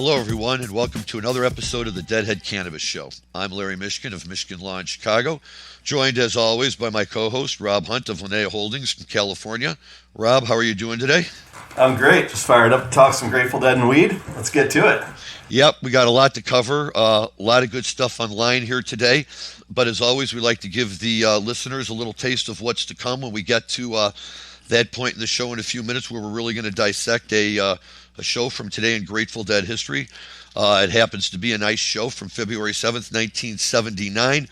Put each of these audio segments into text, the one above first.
Hello, everyone, and welcome to another episode of the Deadhead Cannabis Show. I'm Larry Mishkin of Mishkin Law in Chicago, joined as always by my co-host Rob Hunt of Linnea Holdings from California. Rob, how are you doing today? I'm great. Just fired up to talk some Grateful Dead and weed. Let's get to it. Yep, we got a lot to cover, a lot of good stuff online here today. But as always, we like to give the listeners a little taste of what's to come when we get to that point in the show in a few minutes where we're really going to dissect a show from today in Grateful Dead history. It happens to be a nice show from February 7th, 1979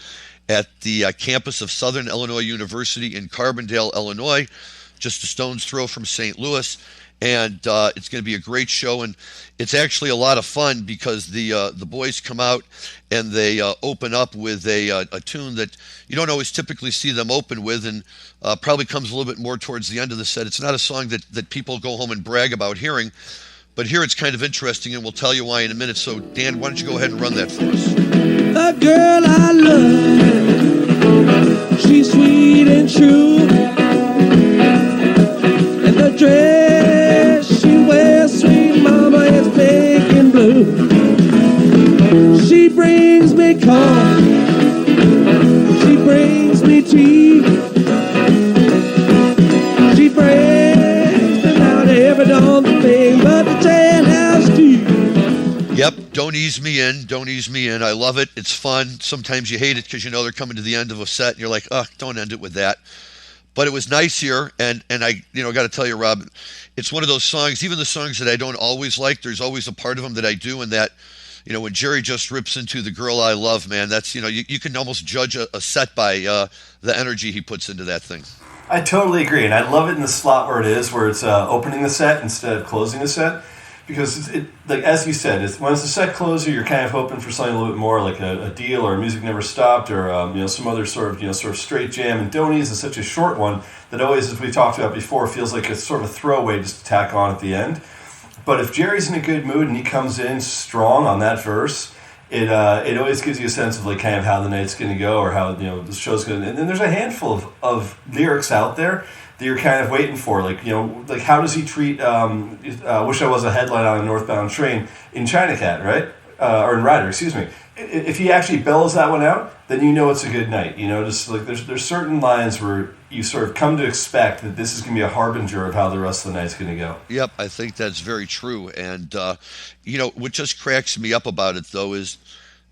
at the campus of Southern Illinois University in Carbondale, Illinois, just a stone's throw from St. Louis. And it's going to be a great show, and it's actually a lot of fun because the boys come out and they open up with a tune that you don't always typically see them open with, and probably comes a little bit more towards the end of the set. It's not a song that people go home and brag about hearing, but here it's kind of interesting, and we'll tell you why in a minute. So, Dan, why don't you go ahead and run that for us? The girl I love, she's sweet and true, and the dress she wears, sweet mama, is pink and blue. She brings me coffee, she brings me tea, she brings me out every darn thing but the jailhouse key. Yep, don't ease me in. I love it. It's fun. Sometimes you hate it because you know they're coming to the end of a set and you're like, don't end it with that. But it was nice here, and I got to tell you, Rob, it's one of those songs, even the songs that I don't always like, there's always a part of them that I do, and that, when Jerry just rips into The Girl I Love, man, that's, you can almost judge a set by the energy he puts into that thing. I totally agree, and I love it in the slot where it's opening the set instead of closing the set, because it like as you said, when it's a set closer, you're kind of hoping for something a little bit more like a deal or Music Never Stopped or some other sort of straight jam. And Don't Ease is such a short one that always, as we talked about before, feels like it's sort of a throwaway just to tack on at the end. But if Jerry's in a good mood and he comes in strong on that verse, it always gives you a sense of like kind of how the night's going to go or how the show's going to. And then there's a handful of lyrics out there that you're kind of waiting for, like how does he treat "Wish I Was a Headlight on a Northbound Train" in China Cat, right? Or in Rider, excuse me. If he actually bellows that one out, then you know it's a good night. Just like there's certain lines where you sort of come to expect that this is going to be a harbinger of how the rest of the night's going to go. Yep, I think that's very true. And what just cracks me up about it though is,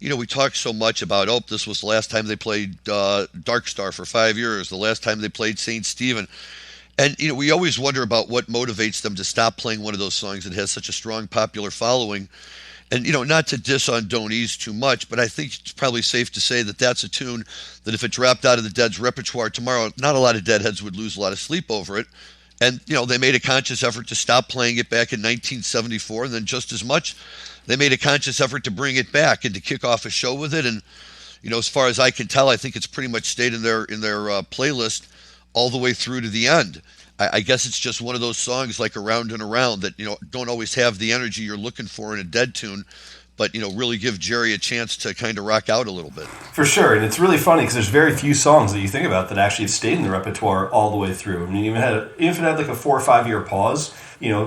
we talk so much about, this was the last time they played Dark Star for 5 years, the last time they played St. Stephen. And, we always wonder about what motivates them to stop playing one of those songs that has such a strong popular following. And, not to diss on Don't Ease too much, but I think it's probably safe to say that that's a tune that if it dropped out of the Dead's repertoire tomorrow, not a lot of Deadheads would lose a lot of sleep over it. And, they made a conscious effort to stop playing it back in 1974, and then just as much, they made a conscious effort to bring it back and to kick off a show with it. And, as far as I can tell, I think it's pretty much stayed in their playlist all the way through to the end. I guess it's just one of those songs like Around and Around that, don't always have the energy you're looking for in a Dead tune, but, really give Jerry a chance to kind of rock out a little bit. For sure, and it's really funny because there's very few songs that you think about that actually have stayed in the repertoire all the way through. I mean, even if it had like a 4 or 5 year pause,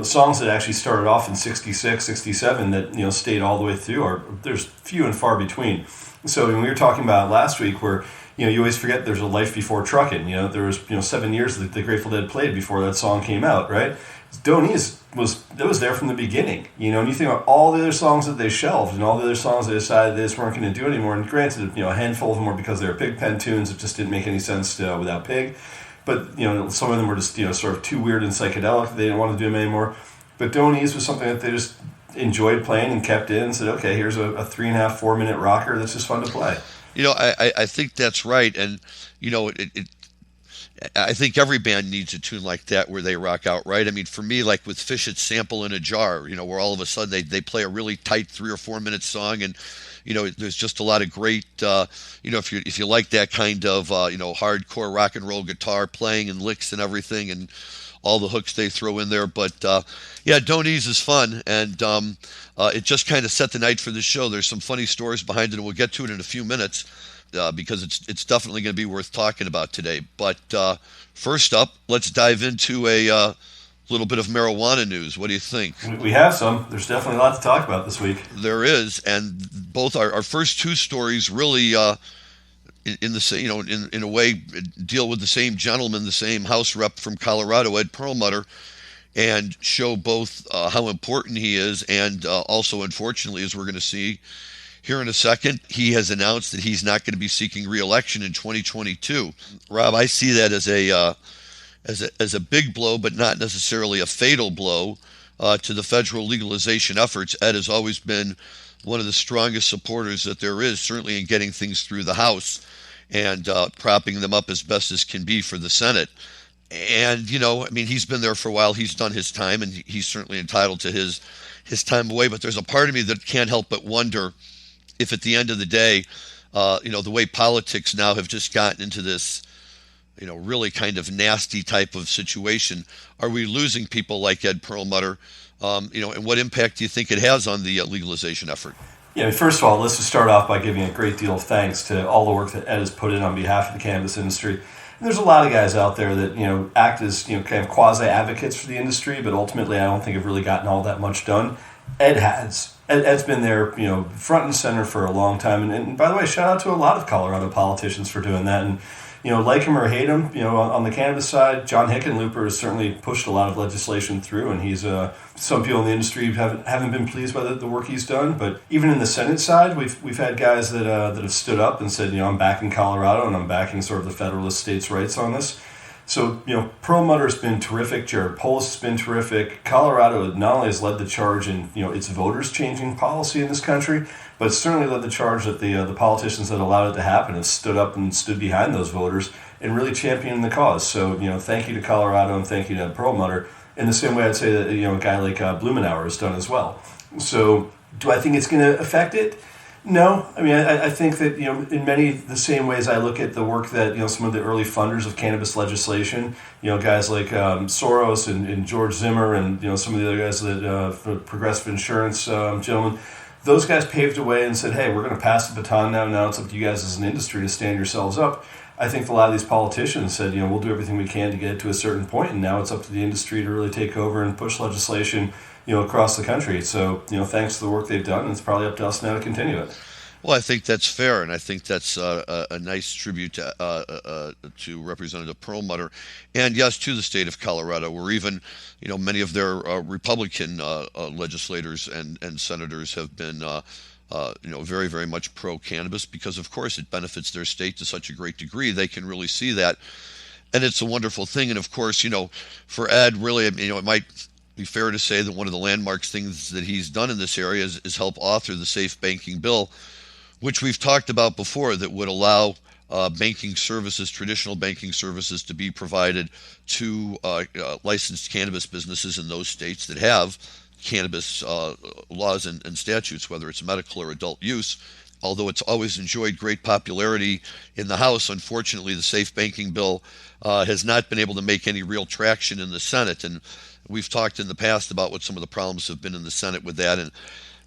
songs that actually started off in 66, 67 that, stayed all the way through there's few and far between. So when we were talking about last week where, you always forget there's a life before trucking. There was 7 years that the Grateful Dead played before that song came out, right? Don't Ease was there from the beginning, and you think about all the other songs that they shelved and all the other songs they decided they just weren't going to do anymore. And granted, a handful of them were because they were Pigpen tunes. It just didn't make any sense without Pig. But some of them were just sort of too weird and psychedelic. They didn't want to do them anymore. But Don't Ease was something that they just enjoyed playing and kept in and said, okay, here's a 3.5, 4 minute rocker that's just fun to play. I think that's right. And, I think every band needs a tune like that where they rock out, right? I mean, for me, like with Fish's Sample in a Jar, where all of a sudden they play a really tight 3 or 4 minute song and, there's just a lot of great, if you like that kind of, hardcore rock and roll guitar playing and licks and everything and all the hooks they throw in there. But, Don't Ease is fun. And it just kind of set the night for the show. There's some funny stories behind it, and we'll get to it in a few minutes. Because it's definitely going to be worth talking about today. But first up, let's dive into a little bit of marijuana news. What do you think? We have some. There's definitely a lot to talk about this week. There is, and both our first two stories really, in the same, in a way, deal with the same gentleman, the same House rep from Colorado, Ed Perlmutter, and show both how important he is, and also, unfortunately, as we're going to see here in a second, he has announced that he's not going to be seeking re-election in 2022. Rob, I see that as a big blow, but not necessarily a fatal blow to the federal legalization efforts. Ed has always been one of the strongest supporters that there is, certainly in getting things through the House and propping them up as best as can be for the Senate. And, he's been there for a while. He's done his time, and he's certainly entitled to his time away. But there's a part of me that can't help but wonder if at the end of the day, the way politics now have just gotten into this, really kind of nasty type of situation, are we losing people like Ed Perlmutter? And what impact do you think it has on the legalization effort? Yeah, first of all, let's just start off by giving a great deal of thanks to all the work that Ed has put in on behalf of the cannabis industry. And there's a lot of guys out there that, act as, kind of quasi-advocates for the industry, but ultimately I don't think have really gotten all that much done. Ed has. Ed's been there, front and center for a long time. And by the way, shout out to a lot of Colorado politicians for doing that. And, like him or hate him, on the cannabis side, John Hickenlooper has certainly pushed a lot of legislation through, and he's some people in the industry haven't been pleased by the work he's done. But even in the Senate side, we've had guys that have stood up and said, I'm backing Colorado and I'm backing sort of the federalist states' rights on this. So, Perlmutter's been terrific. Jared Polis has been terrific. Colorado not only has led the charge in, its voters changing policy in this country, but it's certainly led the charge that the politicians that allowed it to happen have stood up and stood behind those voters and really championed the cause. So, thank you to Colorado and thank you to Perlmutter. In the same way I'd say that, a guy like Blumenauer has done as well. So, do I think it's going to affect it? No, I think that in many the same ways I look at the work that some of the early funders of cannabis legislation, guys like Soros and George Zimmer and some of the other guys that for Progressive Insurance gentlemen, those guys paved a way and said, hey, we're going to pass the baton now. Now it's up to you guys as an industry to stand yourselves up. I think a lot of these politicians said, we'll do everything we can to get it to a certain point, and now it's up to the industry to really take over and push legislation across the country. So, thanks to the work they've done, it's probably up to us now to continue it. Well, I think that's fair, and I think that's a nice tribute to Representative Perlmutter, and yes, to the state of Colorado, where even many of their Republican legislators and senators have been very, very much pro-cannabis because, of course, it benefits their state to such a great degree. They can really see that, and it's a wonderful thing. And of course, for Ed, really, it might be fair to say that one of the landmark things that he's done in this area is help author the Safe Banking Bill, which we've talked about before, that would allow banking services, traditional banking services, to be provided to licensed cannabis businesses in those states that have cannabis laws and statutes, whether it's medical or adult use. Although it's always enjoyed great popularity in the House, unfortunately, the Safe Banking Bill has not been able to make any real traction in the Senate. And we've talked in the past about what some of the problems have been in the Senate with that, and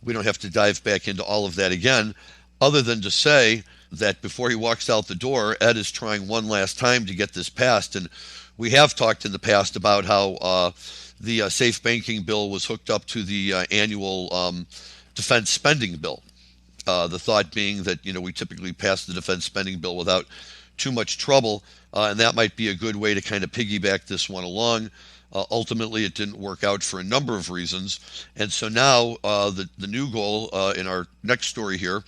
we don't have to dive back into all of that again, other than to say that before he walks out the door, Ed is trying one last time to get this passed. And we have talked in the past about how the Safe Banking Bill was hooked up to the annual defense spending bill. The thought being that, we typically pass the defense spending bill without too much trouble, and that might be a good way to kind of piggyback this one along. Ultimately, it didn't work out for a number of reasons. And so now the new goal in our next story here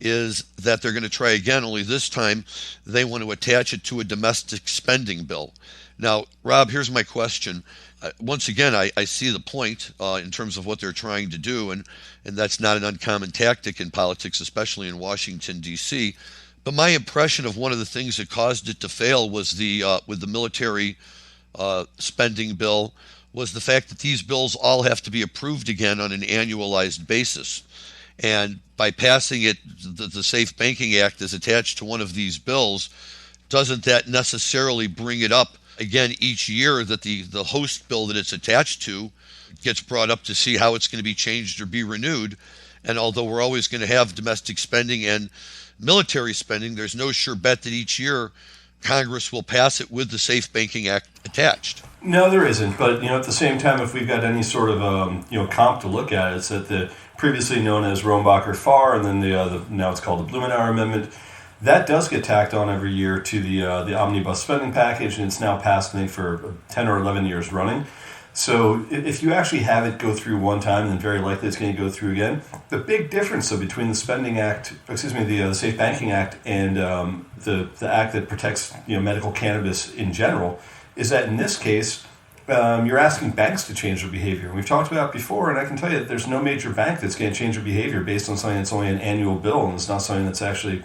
is that they're going to try again, only this time they want to attach it to a domestic spending bill. Now, Rob, here's my question. Once again, I see the point in terms of what they're trying to do, and that's not an uncommon tactic in politics, especially in Washington, D.C. But my impression of one of the things that caused it to fail was with the military spending bill was the fact that these bills all have to be approved again on an annualized basis. And by passing it, the Safe Banking Act is attached to one of these bills, doesn't that necessarily bring it up again each year that the host bill that it's attached to gets brought up to see how it's going to be changed or be renewed? And although we're always going to have domestic spending and military spending, there's no sure bet that each year Congress will pass it with the Safe Banking Act attached. No, there isn't. But at the same time, if we've got any sort of comp to look at, it's that the previously known as Rohrabacher-Farr, and then the now it's called the Blumenauer Amendment. That does get tacked on every year to the omnibus spending package, and it's now passed, I think, for 10 or 11 years running. So if you actually have it go through one time, then very likely it's going to go through again. The big difference, though, between the the Safe Banking Act and the act that protects medical cannabis in general, is that in this case, you're asking banks to change their behavior. We've talked about it before, and I can tell you that there's no major bank that's going to change their behavior based on something that's only an annual bill, and it's not something that's actually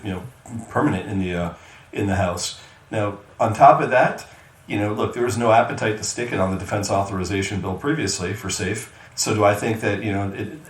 permanent in the House. Now, on top of that, look, there was no appetite to stick it on the defense authorization bill previously for SAFE. So do I think that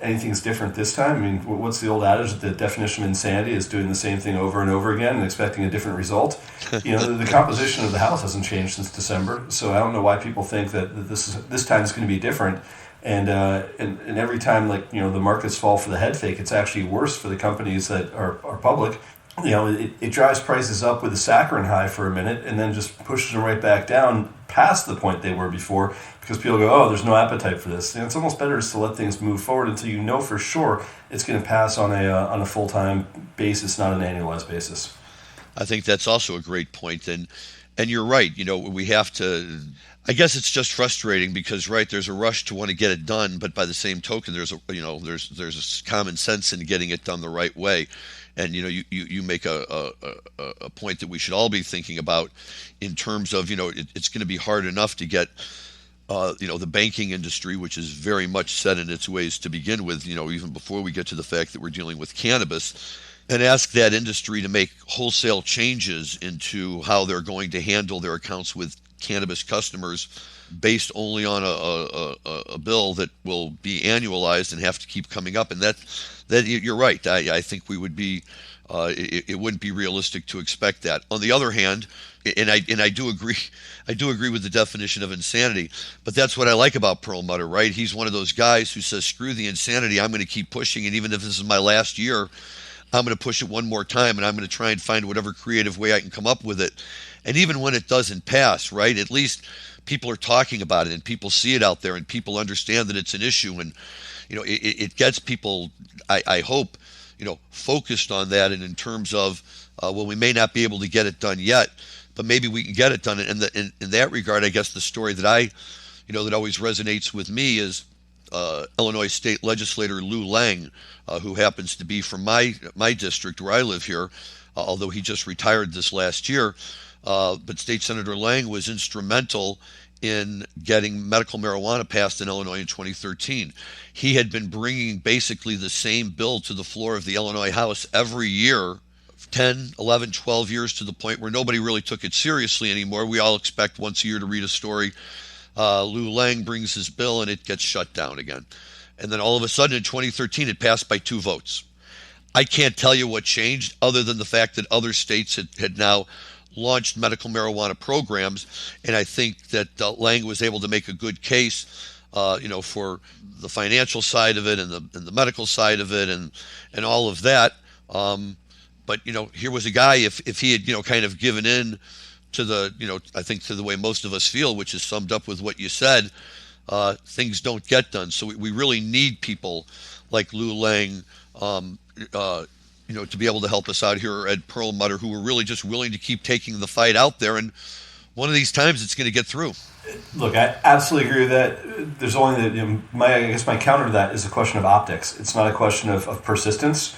anything's different this time? I mean, what's the old adage that the definition of insanity is doing the same thing over and over again and expecting a different result? The composition of the House hasn't changed since December, so I don't know why people think that this time is going to be different. And every time the markets fall for the head fake, it's actually worse for the companies that are public. It drives prices up with a saccharine high for a minute and then just pushes them right back down past the point they were before, because people go, oh, there's no appetite for this. It's almost better just to let things move forward until you know for sure it's going to pass on a full-time basis, not an annualized basis. I think that's also a great point, and you're right. We have to. I guess it's just frustrating because, right, there's a rush to want to get it done, but by the same token, there's a common sense in getting it done the right way. And you make a point that we should all be thinking about in terms of it's going to be hard enough to get the banking industry, which is very much set in its ways to begin with, even before we get to the fact that we're dealing with cannabis, and ask that industry to make wholesale changes into how they're going to handle their accounts with cannabis customers based only on a bill that will be annualized and have to keep coming up. And that you're right. I think we would be it wouldn't be realistic to expect that. On the other hand, and I do agree with the definition of insanity, but that's what I like about Perlmutter, right? He's one of those guys who says, screw the insanity, I'm going to keep pushing, and even if this is my last year, I'm going to push it one more time, and I'm going to try and find whatever creative way I can come up with it. And even when it doesn't pass, right, at least people are talking about it and people see it out there and people understand that it's an issue, and it gets people, I hope, focused on that, and in terms of we may not be able to get it done yet, but maybe we can get it done. And in that regard, I guess the story that that always resonates with me is Illinois State Legislator Lou Lang, who happens to be from my district where I live here, although he just retired this last year. But State Senator Lang was instrumental in getting medical marijuana passed in Illinois in 2013. He had been bringing basically the same bill to the floor of the Illinois House every year, 10, 11, 12 years, to the point where nobody really took it seriously anymore. We all expect once a year to read a story. Lou Lang brings his bill and it gets shut down again. And then all of a sudden in 2013, it passed by 2 votes. I can't tell you what changed other than the fact that other states had now launched medical marijuana programs, and I think that Lang was able to make a good case, for the financial side of it and the medical side of it and all of that. But here was a guy, if he had kind of given in to the I think to the way most of us feel, which is summed up with what you said, things don't get done. So we really need people like Lou Lang, to be able to help us out here at Perlmutter, who are really just willing to keep taking the fight out there. And one of these times it's going to get through. Look, I absolutely agree with that. There's only my counter to that is a question of optics. It's not a question of persistence.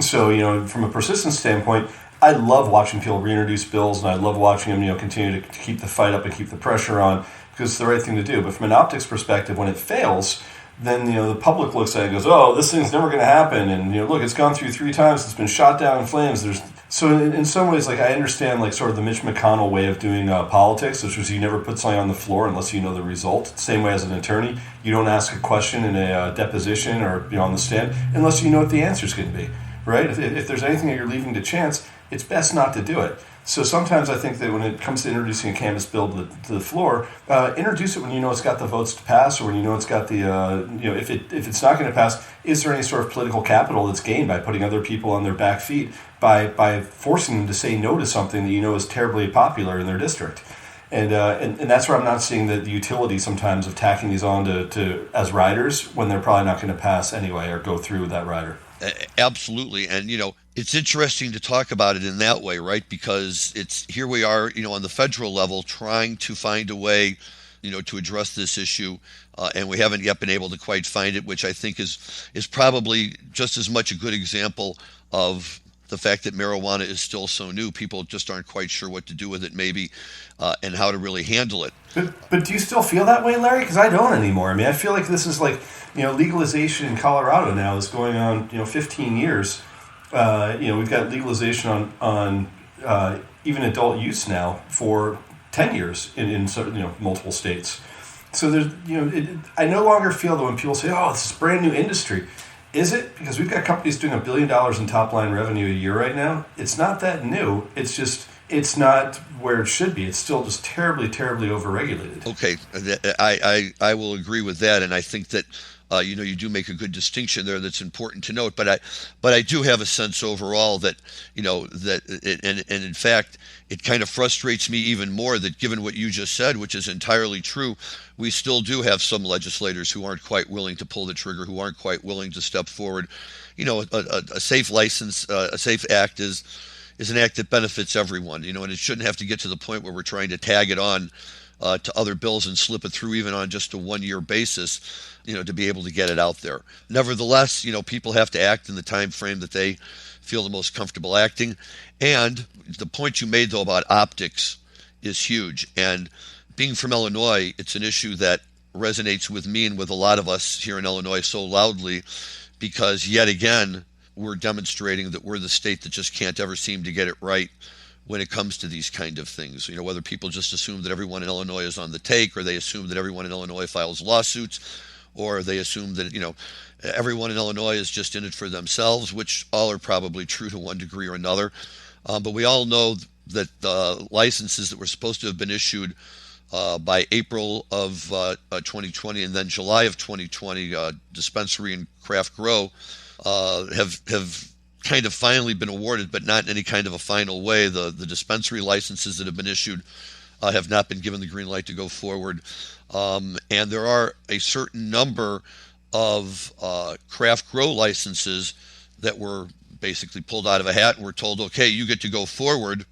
So, from a persistence standpoint, I love watching people reintroduce bills, and I love watching them, continue to keep the fight up and keep the pressure on, because it's the right thing to do. But from an optics perspective, when it fails, then the public looks at it and goes, oh, this thing's never going to happen, and look, it's gone through 3 times, it's been shot down in flames. So in some ways, I understand sort of the Mitch McConnell way of doing politics, which was you never put something on the floor unless you know the result. Same way as an attorney, you don't ask a question in a deposition or on the stand unless you know what the answer is going to be, right? If there's anything that you're leaving to chance, it's best not to do it. So sometimes I think that when it comes to introducing a cannabis bill to the floor, introduce it when you know it's got the votes to pass, or when you know it's got the, if it's not going to pass, is there any sort of political capital that's gained by putting other people on their back feet by forcing them to say no to something that is terribly popular in their district? And that's where I'm not seeing the utility sometimes of tacking these on to as riders when they're probably not going to pass anyway or go through that rider. Absolutely. And, it's interesting to talk about it in that way, right? Because here we are, on the federal level trying to find a way, to address this issue. And we haven't yet been able to quite find it, which I think is probably just as much a good example of the fact that marijuana is still so new. People just aren't quite sure what to do with it, maybe, and how to really handle it. But do you still feel that way, Larry? Because I don't anymore. I mean, I feel like this is like, legalization in Colorado now is going on, 15 years. We've got legalization on even adult use now for 10 years in multiple states. So there's, I no longer feel that when people say, oh, it's a brand new industry. Is it? Because we've got companies doing $1 billion in top line revenue a year right now. It's not that new. It's just, it's not where it should be. It's still just terribly, terribly overregulated. Okay, I will agree with that, and I think that you do make a good distinction there that's important to note. But I do have a sense overall that and in fact it kind of frustrates me even more that, given what you just said, which is entirely true, we still do have some legislators who aren't quite willing to pull the trigger, who aren't quite willing to step forward. A safe license, a safe act is an act that benefits everyone, and it shouldn't have to get to the point where we're trying to tag it on to other bills and slip it through even on just a 1-year basis, to be able to get it out there. Nevertheless, people have to act in the time frame that they feel the most comfortable acting. And the point you made, though, about optics is huge. And being from Illinois, it's an issue that resonates with me and with a lot of us here in Illinois so loudly, because yet again, we're demonstrating that we're the state that just can't ever seem to get it right when it comes to these kind of things. Whether people just assume that everyone in Illinois is on the take, or they assume that everyone in Illinois files lawsuits, or they assume that, everyone in Illinois is just in it for themselves, which all are probably true to one degree or another. But we all know that licenses that were supposed to have been issued by April of 2020 and then July of 2020, dispensary and craft grow, have kind of finally been awarded, but not in any kind of a final way. The dispensary licenses that have been issued have not been given the green light to go forward. And there are a certain number of craft grow licenses that were basically pulled out of a hat and were told, okay, you get to go forward.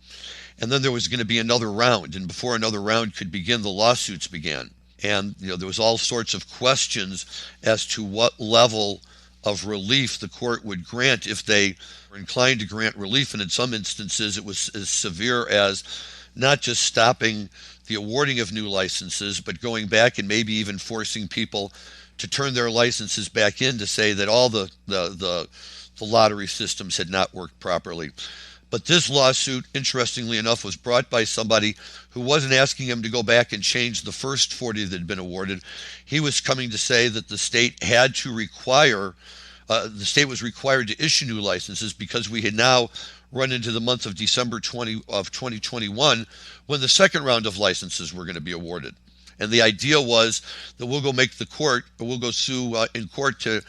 And then there was going to be another round. And before another round could begin, the lawsuits began. And there was all sorts of questions as to what level of relief the court would grant if they were inclined to grant relief. And in some instances, it was as severe as not just stopping the awarding of new licenses, but going back and maybe even forcing people to turn their licenses back in to say that all the lottery systems had not worked properly. But this lawsuit, interestingly enough, was brought by somebody who wasn't asking him to go back and change the first 40 that had been awarded. He was coming to say that the state had to require, the state was required to issue new licenses because we had now run into the month of December 2021 when the second round of licenses were going to be awarded. And the idea was that we'll go sue in court to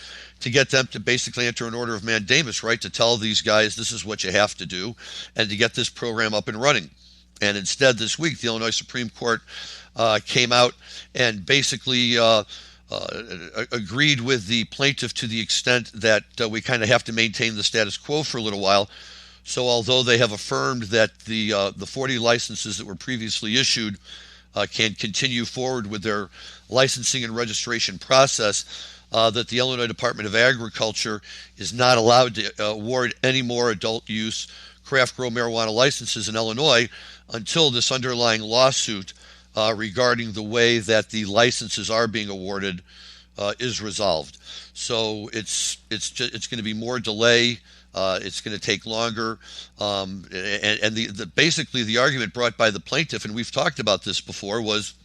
get them to basically enter an order of mandamus, right, to tell these guys this is what you have to do and to get this program up and running. And instead, this week, the Illinois Supreme Court came out and basically agreed with the plaintiff to the extent that we kind of have to maintain the status quo for a little while. So although they have affirmed that the 40 licenses that were previously issued can continue forward with their licensing and registration process, that the Illinois Department of Agriculture is not allowed to award any more adult use craft grow marijuana licenses in Illinois until this underlying lawsuit regarding the way that the licenses are being awarded is resolved. So it's going to be more delay. It's going to take longer, and basically the argument brought by the plaintiff, and we've talked about this before, was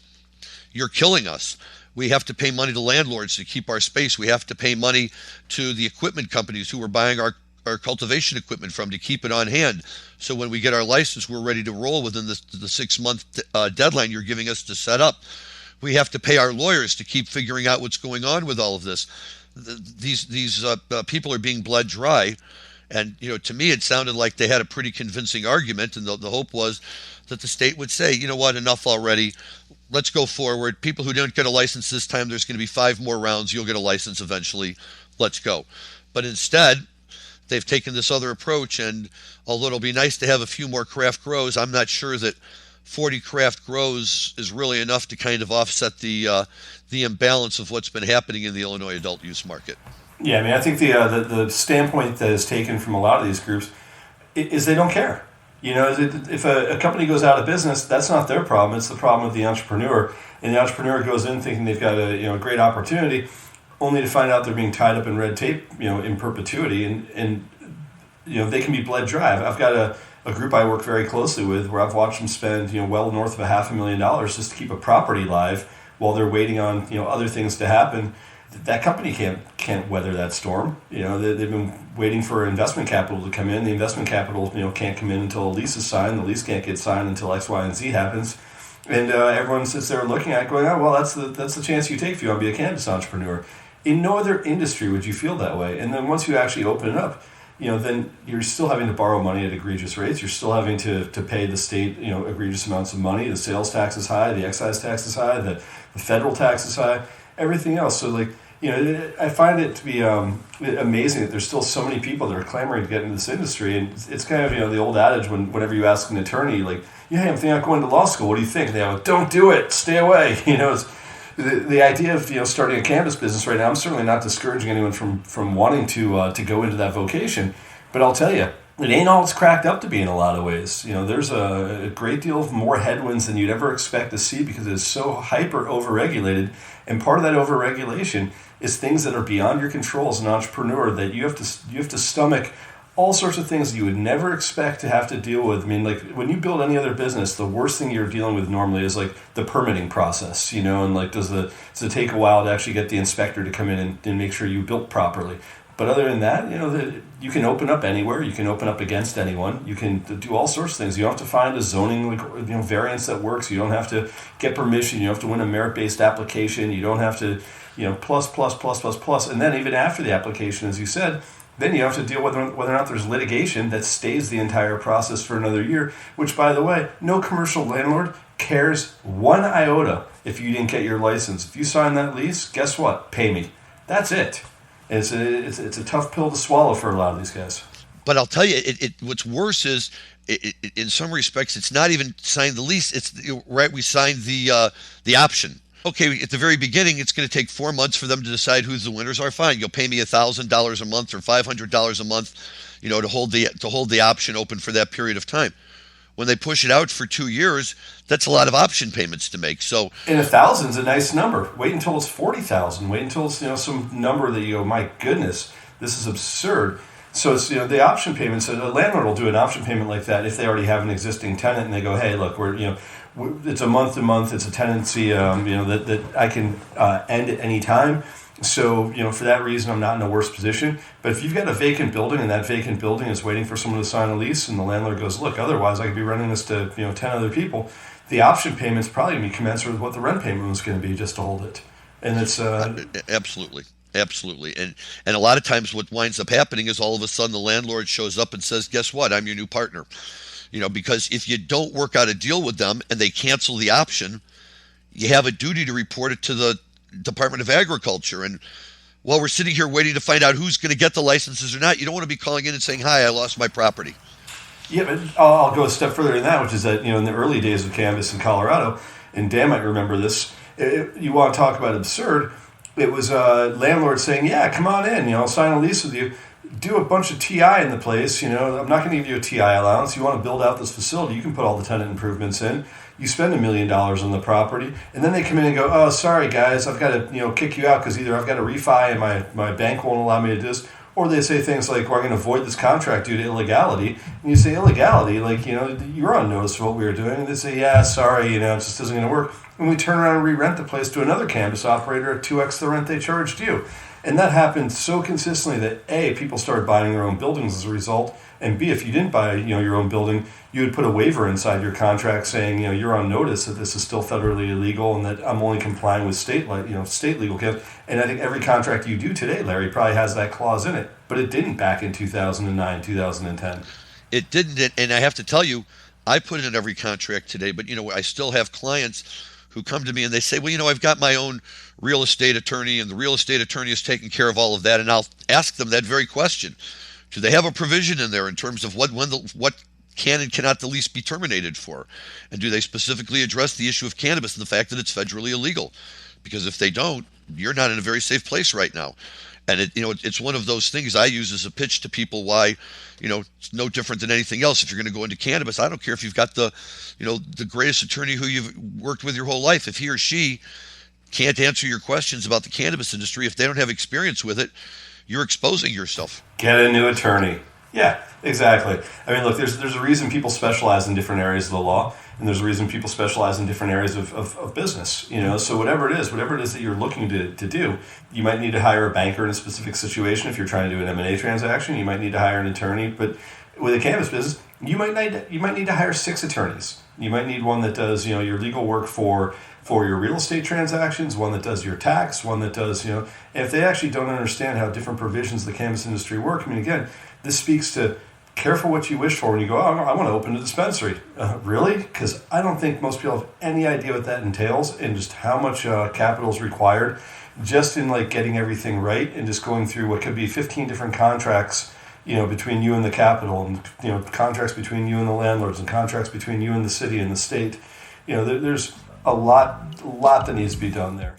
you're killing us. We have to pay money to landlords to keep our space. We have to pay money to the equipment companies who we're buying our cultivation equipment from to keep it on hand. So when we get our license, we're ready to roll within the 6-month deadline you're giving us to set up. We have to pay our lawyers to keep figuring out what's going on with all of this. These people are being bled dry. And, to me, it sounded like they had a pretty convincing argument, and the hope was that the state would say, you know what, enough already. Let's go forward. People who didn't get a license this time, there's going to be 5 more rounds. You'll get a license eventually. Let's go. But instead, they've taken this other approach, and although it'll be nice to have a few more craft grows, I'm not sure that 40 craft grows is really enough to kind of offset the imbalance of what's been happening in the Illinois adult use market. Yeah, I mean, I think the standpoint that is taken from a lot of these groups is they don't care. If a company goes out of business, that's not their problem. It's the problem of the entrepreneur. And the entrepreneur goes in thinking they've got a great opportunity, only to find out they're being tied up in red tape, in perpetuity, and they can be bled dry. I've got a group I work very closely with where I've watched them spend well north of $500,000 just to keep a property live while they're waiting on other things to happen. That company can't weather that storm. They've been waiting for investment capital to come in. The investment capital can't come in until a lease is signed. The lease can't get signed until X, Y, and Z happens. And everyone sits there looking at it going, oh, well, that's the chance you take if you want to be a cannabis entrepreneur. In no other industry would you feel that way. And then once you actually open it up, then you're still having to borrow money at egregious rates. You're still having to pay the state, egregious amounts of money. The sales tax is high. The excise tax is high. The federal tax is high. Everything else. So, I find it to be amazing that there's still so many people that are clamoring to get into this industry. And it's kind of, the old adage whenever you ask an attorney, yeah, I'm thinking about going to law school. What do you think? And they go, don't do it. Stay away. It's the idea of starting a cannabis business right now. I'm certainly not discouraging anyone from wanting to go into that vocation, but I'll tell you, it ain't all it's cracked up to be in a lot of ways. There's a great deal of more headwinds than you'd ever expect to see because it's so hyper overregulated, and part of that overregulation is things that are beyond your control as an entrepreneur that you have to stomach. All sorts of things that you would never expect to have to deal with. I mean, when you build any other business, the worst thing you're dealing with normally is the permitting process, and does it take a while to actually get the inspector to come in and make sure you built properly. But other than that, you can open up anywhere. You can open up against anyone. You can do all sorts of things. You don't have to find a zoning variance that works. You don't have to get permission. You don't have to win a merit-based application. You don't have to plus. And then even after the application, as you said, then you have to deal with whether or not there's litigation that stays the entire process for another year, which, by the way, no commercial landlord cares one iota if you didn't get your license. If you sign that lease, guess what? Pay me. That's it. It's a tough pill to swallow for a lot of these guys. But I'll tell you, what's worse is, in some respects, it's not even signed the lease. It's right. We signed the option. Okay, at the very beginning, it's going to take 4 months for them to decide who the winners are. Fine, you'll pay me $1,000 a month or $500 a month, to hold the option open for that period of time. When they push it out for 2 years, that's a lot of option payments to make. So, and 1,000 is a nice number. Wait until it's 40,000. Wait until it's some number that you go, my goodness, this is absurd. So it's the option payments. A landlord will do an option payment like that if they already have an existing tenant and they go, hey, look, it's a month to month. It's a tenancy, that I can end at any time. So, for that reason, I'm not in a worse position. But if you've got a vacant building and that vacant building is waiting for someone to sign a lease and the landlord goes, look, otherwise I could be renting this to, 10 other people, the option payment's probably going to be commensurate with what the rent payment was going to be just to hold it. And it's... Absolutely. And a lot of times what winds up happening is all of a sudden the landlord shows up and says, guess what? I'm your new partner. Because if you don't work out a deal with them and they cancel the option, you have a duty to report it to the Department of Agriculture. And while we're sitting here waiting to find out who's going to get the licenses or not, you don't want to be calling in and saying, hi, I lost my property. Yeah, but I'll go a step further than that, which is that, in the early days of cannabis in Colorado, and Dan might remember this, you want to talk about absurd, it was a landlord saying, yeah, come on in, I'll sign a lease with you. Do a bunch of TI in the place, I'm not going to give you a TI allowance. You want to build out this facility, you can put all the tenant improvements in. You spend $1 million on the property, and then they come in and go, oh, sorry, guys, I've got to kick you out because either I've got to refi and my bank won't allow me to do this, or they say things like, well, I'm going to void this contract due to illegality. And you say, illegality? You're on notice of what we were doing. And they say, yeah, sorry, it just isn't going to work. And we turn around and re-rent the place to another cannabis operator at 2x the rent they charged you. And that happened so consistently that A, people started buying their own buildings as a result, and B, if you didn't buy your own building, you would put a waiver inside your contract saying you're on notice that this is still federally illegal and that I'm only complying with state legal code. And I think every contract you do today, Larry, probably has that clause in it, but it didn't back in 2009, 2010. It didn't, and I have to tell you, I put it in every contract today, but I still have clients who come to me and they say, well, I've got my own real estate attorney, and the real estate attorney is taking care of all of that. And I'll ask them that very question: do they have a provision in there in terms of what can and cannot the lease be terminated for, and do they specifically address the issue of cannabis and the fact that it's federally illegal? Because if they don't, you're not in a very safe place right now. And it's one of those things I use as a pitch to people why, it's no different than anything else. If you're going to go into cannabis, I don't care if you've got the greatest attorney who you've worked with your whole life. If he or she can't answer your questions about the cannabis industry, if they don't have experience with it, you're exposing yourself. Get a new attorney. Yeah, exactly. I mean, look, there's a reason people specialize in different areas of the law, and there's a reason people specialize in different areas of business. So whatever it is that you're looking to do, you might need to hire a banker in a specific situation. If you're trying to do an M&A transaction, you might need to hire an attorney. But with a cannabis business, you might need to hire 6 attorneys. You might need one that does your legal work for your real estate transactions, one that does your tax, one that does and if they actually don't understand how different provisions of the cannabis industry work. I mean, again, this speaks to careful what you wish for when you go, oh, I want to open a dispensary. Really? Because I don't think most people have any idea what that entails and just how much capital is required just in getting everything right and just going through what could be 15 different contracts between you and the capital, and contracts between you and the landlords, and contracts between you and the city and the state. There's a lot that needs to be done there.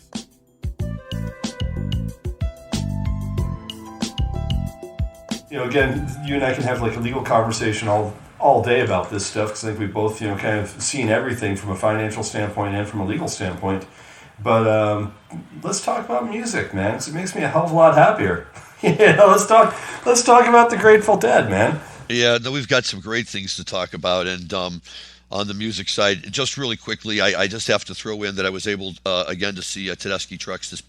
Again, you and I can have a legal conversation all day about this stuff, because I think we both kind of seen everything from a financial standpoint and from a legal standpoint. But let's talk about music, man, because it makes me a hell of a lot happier. Let's talk about the Grateful Dead, man. Yeah, no, we've got some great things to talk about, and on the music side, just really quickly, I just have to throw in that I was able again to see Tedeschi Trucks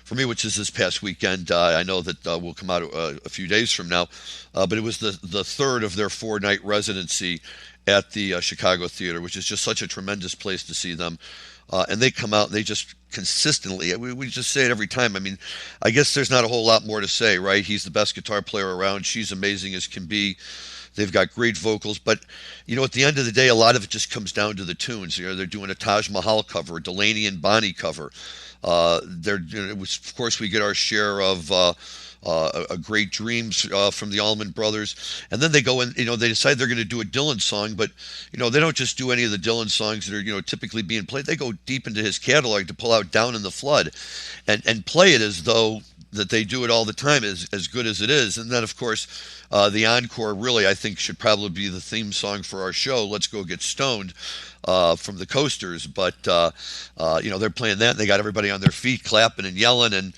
for me, which is this past weekend. I know that will come out a few days from now, but it was the third of their 4-night residency at the Chicago Theater, which is just such a tremendous place to see them. And they come out and they just consistently, we just say it every time. I mean, I guess there's not a whole lot more to say, right? He's the best guitar player around. She's amazing as can be. They've got great vocals, but at the end of the day, a lot of it just comes down to the tunes. They're doing a Taj Mahal cover, a Delaney and Bonnie cover. Of course, we get our share of a Great Dreams from the Allman Brothers, and then they go and they decide they're going to do a Dylan song, but they don't just do any of the Dylan songs that are typically being played. They go deep into his catalog to pull out Down in the Flood, and play it as though that they do it all the time, as good as it is. And then, of course, the encore really, I think, should probably be the theme song for our show, Let's Go Get Stoned, from the Coasters. But, they're playing that, and they got everybody on their feet clapping and yelling, and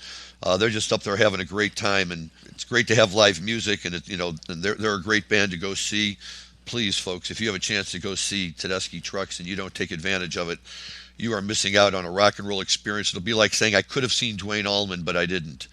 they're just up there having a great time. And it's great to have live music, and and they're a great band to go see. Please, folks, if you have a chance to go see Tedeschi Trucks and you don't take advantage of it, you are missing out on a rock and roll experience. It'll be like saying, I could have seen Duane Allman, but I didn't.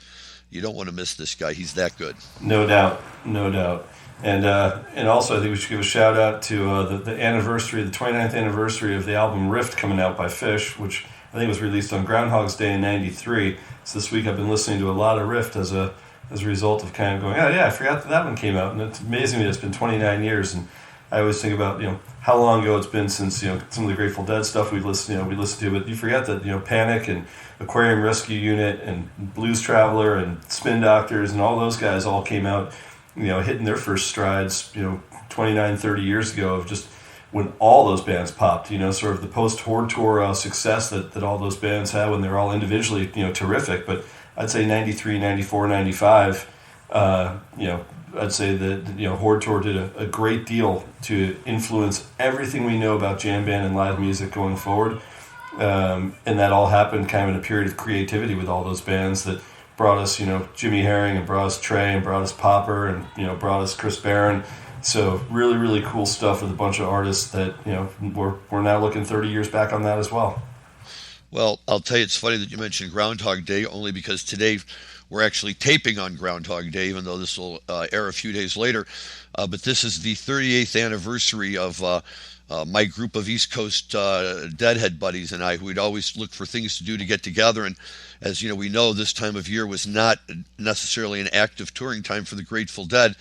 You don't want to miss this guy. He's that good. No doubt. And also, I think we should give a shout out to the anniversary, the 29th anniversary of the album Rift coming out by Phish, which I think was released on Groundhog's Day in '93. So this week I've been listening to a lot of Rift as a result of kind of going, oh yeah, I forgot that one came out. And it's amazing that it's been 29 years. And I always think about how long ago it's been since some of the Grateful Dead stuff we listened to, but you forget that Panic and Aquarium Rescue Unit and Blues Traveler and Spin Doctors and all those guys all came out hitting their first strides 29, 30 years ago, of just when all those bands popped, sort of the post-Horde Tour success that all those bands had when they're all individually terrific. But I'd say 93, 94, 95, I'd say that Horde Tour did a great deal to influence everything we know about jam band and live music going forward, and that all happened kind of in a period of creativity with all those bands that brought us Jimmy Herring, and brought us Trey, and brought us Popper, and brought us Chris Barron. So really, really cool stuff with a bunch of artists that we're now looking 30 years back on that as well. Well, I'll tell you, it's funny that you mentioned Groundhog Day, only because today we're actually taping on Groundhog Day, even though this will air a few days later. But this is the 38th anniversary of my group of East Coast Deadhead buddies and I, who would always look for things to do to get together. And as you know, we know this time of year was not necessarily an active touring time for the Grateful Dead.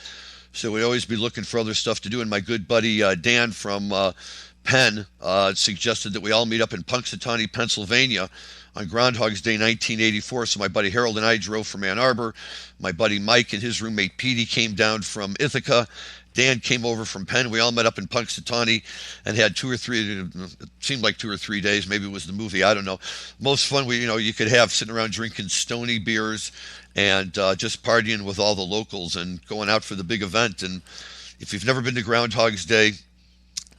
So we'd always be looking for other stuff to do. And my good buddy Dan from Penn suggested that we all meet up in Punxsutawney, Pennsylvania on Groundhog's Day 1984. So my buddy Harold and I drove from Ann Arbor. My buddy Mike and his roommate Petey came down from Ithaca. Dan came over from Penn. We all met up in Punxsutawney and had 2 or 3, it seemed like 2 or 3 days. Maybe it was the movie, I don't know. Most fun you could have sitting around drinking Stony beers and just partying with all the locals and going out for the big event. And if you've never been to Groundhog's Day,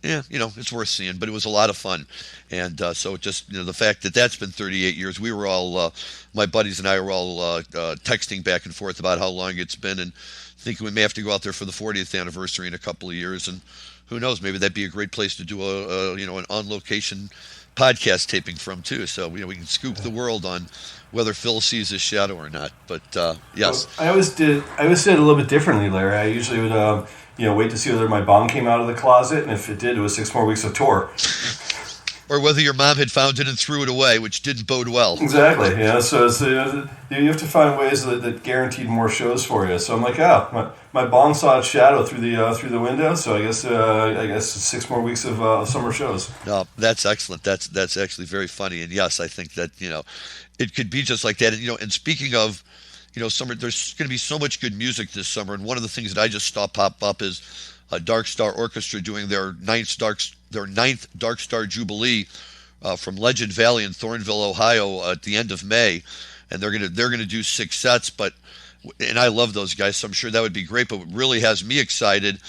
yeah, it's worth seeing, but it was a lot of fun. And so just, the fact that that's been 38 years, we were all, my buddies and I were all texting back and forth about how long it's been and thinking we may have to go out there for the 40th anniversary in a couple of years. And who knows, maybe that'd be a great place to do an on-location podcast taping from too. So, we can scoop the world on whether Phil sees his shadow or not. But yes. I always did it a little bit differently, Larry. I usually would, wait to see whether my bong came out of the closet, and if it did, it was 6 more weeks of tour. Or whether your mom had found it and threw it away, which didn't bode well. Exactly. So it's, you have to find ways that guaranteed more shows for you. So I'm like, my bong saw its shadow through the window. So I guess 6 more weeks of summer shows. No, that's excellent. That's actually very funny. And yes, I think that it could be just like that. And and speaking of summer, there's going to be so much good music this summer. And one of the things that I just saw pop up is Dark Star Orchestra doing their ninth Dark Star Jubilee from Legend Valley in Thornville, Ohio, at the end of May, and they're gonna do 6 sets. And I love those guys, so I'm sure that would be great. But what really has me excited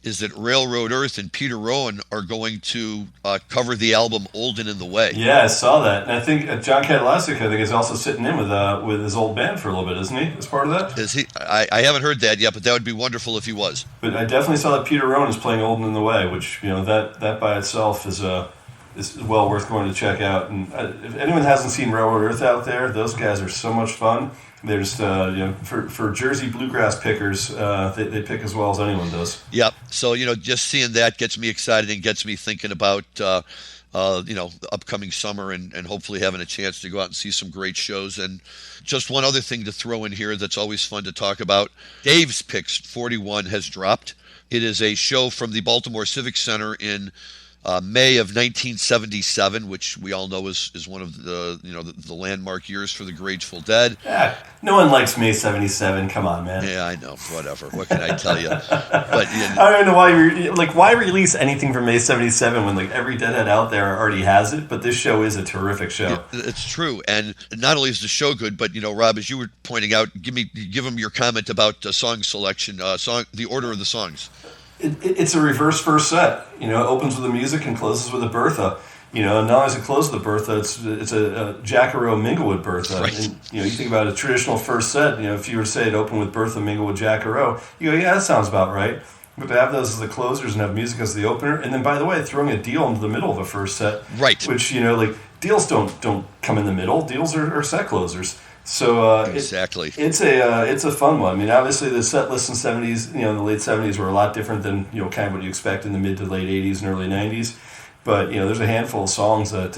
is that Railroad Earth and Peter Rowan are going to cover the album Old and in the Way. Yeah, I saw that. And I think John Kadlasik, is also sitting in with his old band for a little bit, isn't he, as part of that? Is he? I haven't heard that yet, but that would be wonderful if he was. But I definitely saw that Peter Rowan is playing Old and in the Way, which, that by itself is well worth going to check out. And if anyone hasn't seen Railroad Earth out there, those guys are so much fun. They're just, for Jersey bluegrass pickers, they pick as well as anyone does. Yep. So, just seeing that gets me excited and gets me thinking about, the upcoming summer and hopefully having a chance to go out and see some great shows. And just one other thing to throw in here that's always fun to talk about. Dave's Picks 41 has dropped. It is a show from the Baltimore Civic Center in May of 1977, which we all know is one of the landmark years for the Grateful Dead. Yeah, no one likes May 77. Come on, man. Yeah, I know. Whatever. What can I tell you? But I don't know why release anything from May 77 when every Deadhead out there already has it. But this show is a terrific show. It's true, and not only is the show good, but Rob, as you were pointing out, give them your comment about song selection, the order of the songs. It's a reverse first set. It opens with the music and closes with a Bertha. And not only does it close with a Bertha, it's a Jacaro Minglewood Bertha. Right. And, you think about a traditional first set. If you were to say it opened with Bertha Minglewood Jacaro, you go, yeah, that sounds about right. But to have those as the closers and have music as the opener, and then by the way, throwing a deal into the middle of a first set, right? Which deals don't come in the middle. Deals are set closers. So exactly, it's a fun one. I mean, obviously the set list in '70s, in the late '70s were a lot different than kind of what you expect in the mid to late '80s and early '90s. But there's a handful of songs that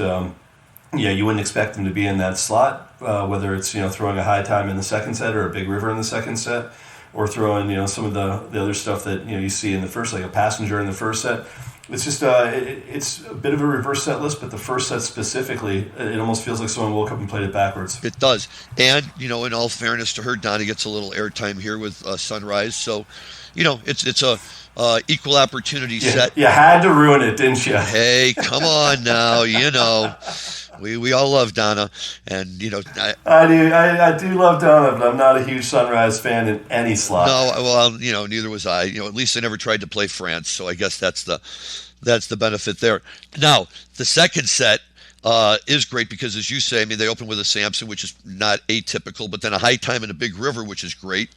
you wouldn't expect them to be in that slot. Whether it's throwing a High Time in the second set or a Big River in the second set, or throwing some of the other stuff that you see in the first, like a Passenger in the first set. It's just it's a bit of a reverse set list, but the first set specifically, it almost feels like someone woke up and played it backwards. It does, and in all fairness to her, Donna gets a little airtime here with Sunrise, so it's a equal opportunity set. You had to ruin it, didn't you? Hey, come on now, We all love Donna, and I do love Donna, but I'm not a huge Sunrise fan in any slot. No, well, neither was I. At least I never tried to play France, so I guess that's the benefit there. Now, the second set is great because, as you say, they open with a Samson, which is not atypical, but then a High Time and a Big River, which is great,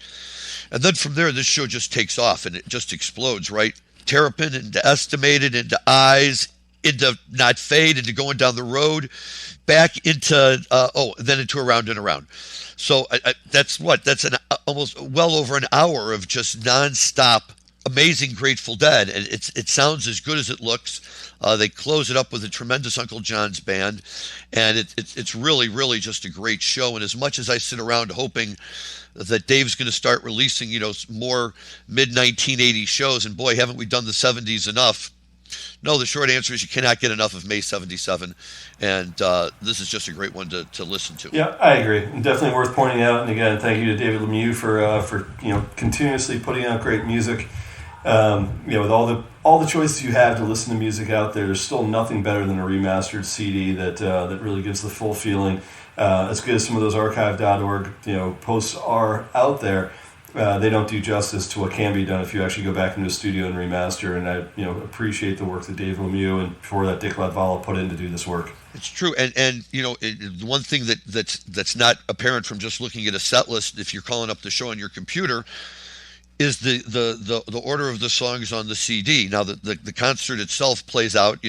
and then from there, this show just takes off and it just explodes, right? Terrapin into Estimated into Eyes, into not fade, into going down the road, back into then into Around and Around. So that's almost well over an hour of just nonstop amazing Grateful Dead, and it sounds as good as it looks. They close it up with a tremendous Uncle John's band, and it's really just a great show. And as much as I sit around hoping that Dave's going to start releasing more mid 1980s shows, and boy, haven't we done the 70s enough? No, the short answer is you cannot get enough of May 77, and this is just a great one to listen to. Yeah, I agree. Definitely worth pointing out. And again, thank you to David Lemieux for continuously putting out great music. With all the choices you have to listen to music out there, there's still nothing better than a remastered CD that really gives the full feeling. As good as some of those archive.org posts are out there, they don't do justice to what can be done if you actually go back into the studio and remaster. And I appreciate the work that Dave Lemieux and before that Dick Latvala put in to do this work. It's true, and one thing that's not apparent from just looking at a set list, if you're calling up the show on your computer, is the order of the songs on the CD. Now the concert itself plays out,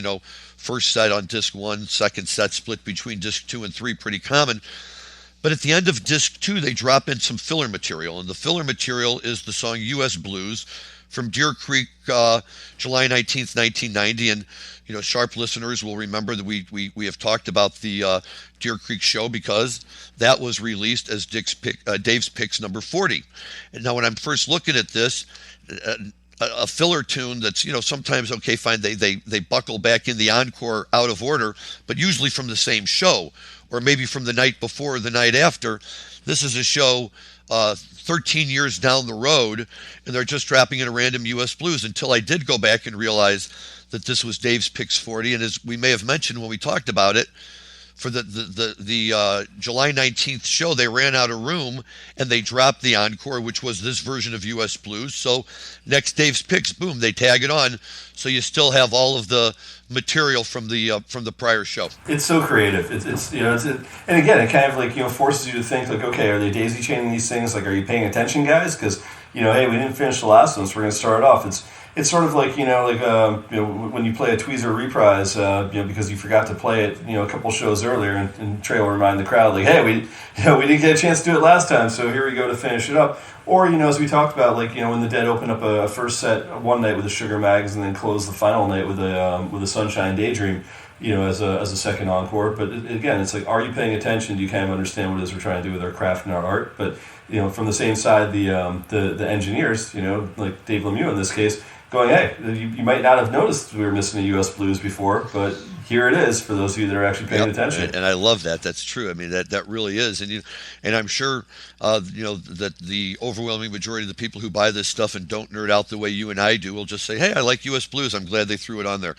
first set on disc 1, second set split between disc 2 and 3, pretty common. But at the end of disc 2, they drop in some filler material, and the filler material is the song U.S. Blues from Deer Creek, July 19th, 1990. And sharp listeners will remember that we have talked about the Deer Creek show because that was released as Dave's Picks number 40. And now when I'm first looking at this, a filler tune that's sometimes okay, fine, they buckle back in the encore out of order, but usually from the same show or maybe from the night before or the night after. This is a show 13 years down the road, and they're just dropping in a random U.S. Blues until I did go back and realize that this was Dave's Picks 40. And as we may have mentioned when we talked about it, for the July 19th show, they ran out of room and they dropped the encore, which was this version of U.S. Blues. So next Dave's Picks, boom, they tag it on. So you still have all of the material from the prior show. It's so creative. And again, it kind of forces you to think okay, are they daisy chaining these things? Like, are you paying attention, guys? Because hey, we didn't finish the last one, so we're going to start it off. It's sort of like when you play a tweezer reprise because you forgot to play it a couple shows earlier, and Trey will remind the crowd hey, we didn't get a chance to do it last time, so here we go to finish it up. Or as we talked about when the Dead opened up a first set one night with the Sugar Mags and then closed the final night with a Sunshine Daydream as a second encore. But again, it's like, are you paying attention? Do you kind of understand what it is we're trying to do with our craft and our art? But from the same side, the engineers, like Dave Lemieux in this case, going, hey, you might not have noticed we were missing a U.S. Blues before, but here it is for those of you that are actually paying attention. And I love that. That's true. I mean, that really is. And I'm sure, that the overwhelming majority of the people who buy this stuff and don't nerd out the way you and I do will just say, hey, I like U.S. Blues. I'm glad they threw it on there.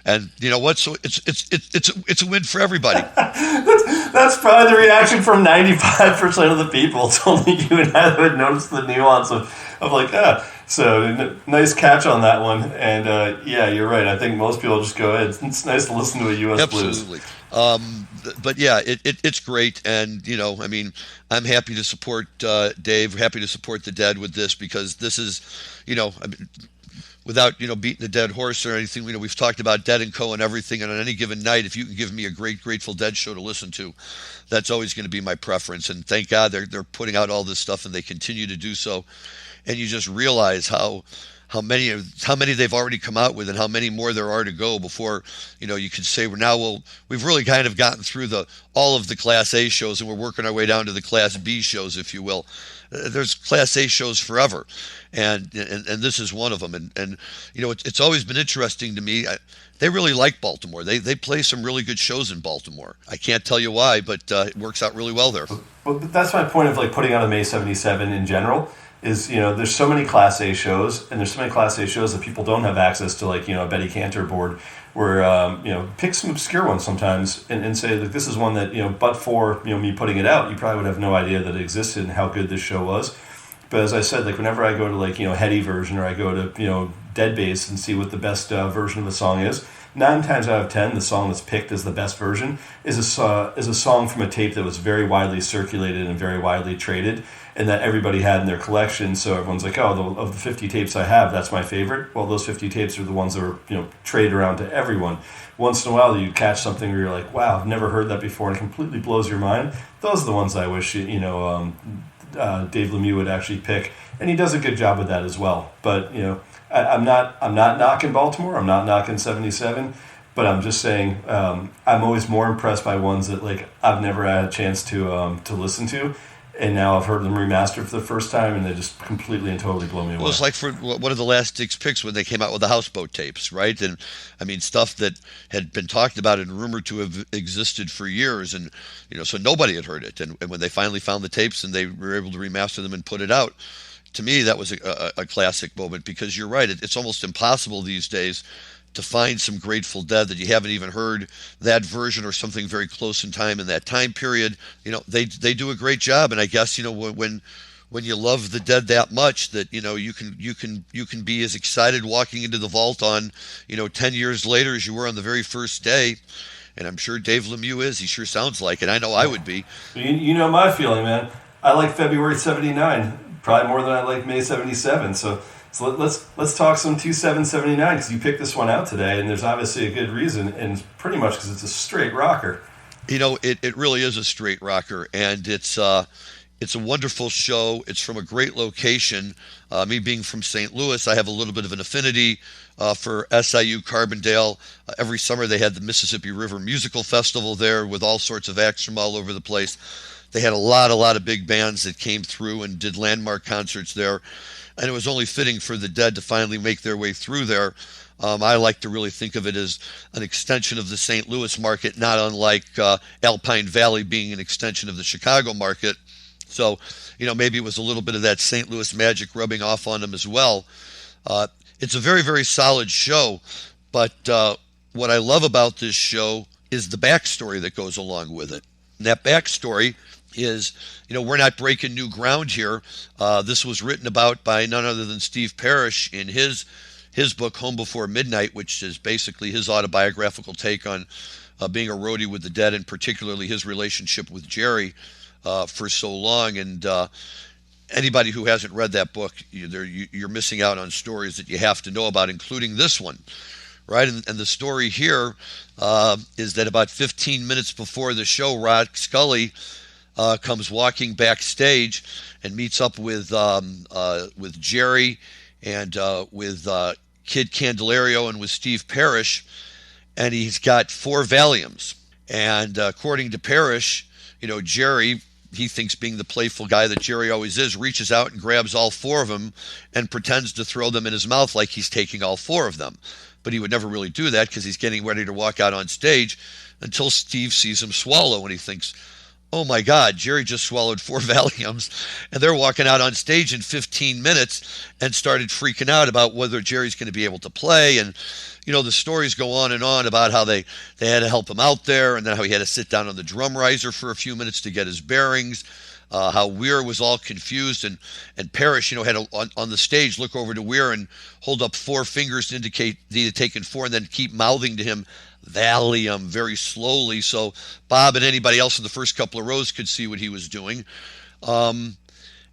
And you know what? So it's a win for everybody. That's probably the reaction from 95% of the people. It's only you and I that would notice the nuance of So nice catch on that one, and you're right. I think most people just go ahead. It's nice to listen to a U.S. Blues. Absolutely. But yeah, it's great, and I'm happy to support Dave. Happy to support the Dead with this because this is, without beating the dead horse or anything. We've talked about Dead and Co. and everything, and on any given night, if you can give me a great Grateful Dead show to listen to, that's always going to be my preference. And thank God they're putting out all this stuff, and they continue to do so. And you just realize how many they've already come out with, and how many more there are to go before you could say we've really kind of gotten through all of the Class A shows, and we're working our way down to the Class B shows, if you will. There's Class A shows forever, and this is one of them. And it's always been interesting to me. They really like Baltimore. They play some really good shows in Baltimore. I can't tell you why, but it works out really well there. Well, that's my point of putting out a May 77 in general. Is there's so many Class A shows, and there's so many Class A shows that people don't have access to, a Betty Cantor board, where pick some obscure ones sometimes and say that this is one that but for me putting it out, you probably would have no idea that it existed and how good this show was. But as I said, whenever I go to Heady version, or I go to Dead Bass and see what the best version of the song is, 9 times out of 10, the song that's picked as the best version is a song from a tape that was very widely circulated and very widely traded, and that everybody had in their collection. So everyone's like, oh, of the 50 tapes I have, that's my favorite. Well, those 50 tapes are the ones that were, traded around to everyone. Once in a while, you catch something where you're like, wow, I've never heard that before, and it completely blows your mind. Those are the ones I wish, Dave Lemieux would actually pick, and he does a good job with that as well. But, I'm not knocking Baltimore, I'm not knocking 77, but I'm just saying I'm always more impressed by ones that, like, I've never had a chance to listen to. And now I've heard them remastered for the first time, and they just completely and totally blow me away. Well, it's like for one of the last Dick's Picks when they came out with the houseboat tapes, right? And I mean, stuff that had been talked about and rumored to have existed for years, and so nobody had heard it. And when they finally found the tapes and they were able to remaster them and put it out, to me that was a classic moment, because you're right, it's almost impossible these days to find some Grateful Dead that you haven't even heard that version or something very close in time in that time period. They do a great job, and I guess when you love the Dead that much that you can be as excited walking into the vault on 10 years later as you were on the very first day. And I'm sure Dave Lemieux is. He sure sounds like it. I know I would be. You know my feeling, man. I like February 79 probably more than I like May 77. So let's talk some 2779, because you picked this one out today, and there's obviously a good reason, and it's pretty much because it's a straight rocker. It really is a straight rocker, and it's a wonderful show. It's from a great location. Me being from St. Louis, I have a little bit of an affinity for SIU Carbondale. Every summer they had the Mississippi River Musical Festival there with all sorts of acts from all over the place. They had a lot of big bands that came through and did landmark concerts there. And it was only fitting for the Dead to finally make their way through there. I like to really think of it as an extension of the St. Louis market, not unlike Alpine Valley being an extension of the Chicago market. So, maybe it was a little bit of that St. Louis magic rubbing off on them as well. It's a very, very solid show, but what I love about this show is the backstory that goes along with it. And that backstory is, we're not breaking new ground here. This was written about by none other than Steve Parrish in his book, Home Before Midnight, which is basically his autobiographical take on being a roadie with the Dead, and particularly his relationship with Jerry for so long. And anybody who hasn't read that book, you're missing out on stories that you have to know about, including this one. Right, and the story here is that about 15 minutes before the show, Rod Scully comes walking backstage and meets up with Jerry and with Kid Candelario and with Steve Parrish, and he's got 4 Valiums. And according to Parrish, Jerry, he thinks being the playful guy that Jerry always is, reaches out and grabs all 4 of them and pretends to throw them in his mouth like he's taking all 4 of them. But he would never really do that because he's getting ready to walk out on stage until Steve sees him swallow, and he thinks, oh my God, Jerry just swallowed 4 Valiums, and they're walking out on stage in 15 minutes and started freaking out about whether Jerry's going to be able to play. And, the stories go on and on about how they had to help him out there, and then how he had to sit down on the drum riser for a few minutes to get his bearings. How Weir was all confused, and Parrish, had on the stage look over to Weir and hold up 4 fingers to indicate that he had taken 4, and then keep mouthing to him Valium very slowly, so Bob and anybody else in the first couple of rows could see what he was doing.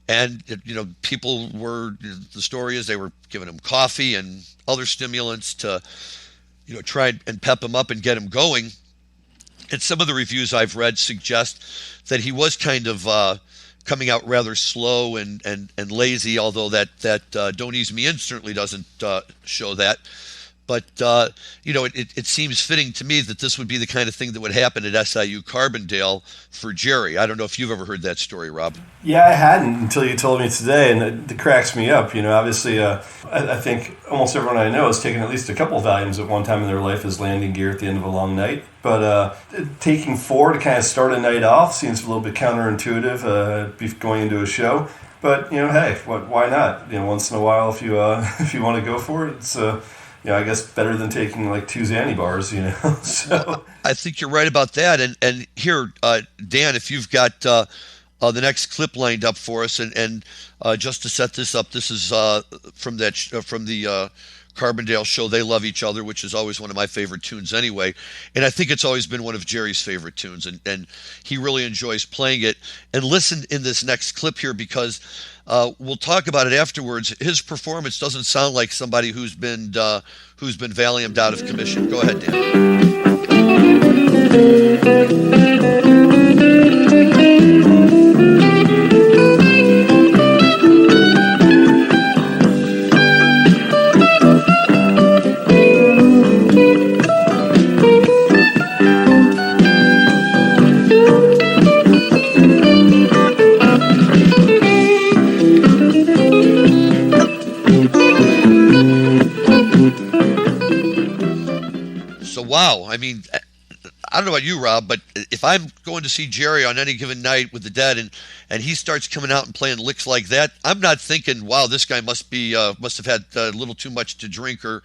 And people were, the story is they were giving him coffee and other stimulants to try and pep him up and get him going. And some of the reviews I've read suggest that he was kind of coming out rather slow and lazy, although that Don't Ease Me In certainly doesn't show that. But, it seems fitting to me that this would be the kind of thing that would happen at SIU Carbondale for Jerry. I don't know if you've ever heard that story, Rob. Yeah, I hadn't until you told me today, and it cracks me up. Obviously, I think almost everyone I know has taken at least a couple of Valiums at one time in their life as landing gear at the end of a long night. But taking 4 to kind of start a night off seems a little bit counterintuitive, going into a show. But, hey, why not? Once in a while, if you want to go for it, it's I guess better than taking like 2 Xanny bars, So I think you're right about that. And here, Dan, if you've got the next clip lined up for us, and just to set this up, this is from the Carbondale show They Love Each Other, which is always one of my favorite tunes anyway. And I think it's always been one of Jerry's favorite tunes, and he really enjoys playing it. And listen in this next clip here, because we'll talk about it afterwards. His performance doesn't sound like somebody who's been Valiumed out of commission. Go ahead, Dan. Wow, I mean, I don't know about you, Rob, but if I'm going to see Jerry on any given night with the Dead, and he starts coming out and playing licks like that, I'm not thinking, wow, this guy must have had a little too much to drink or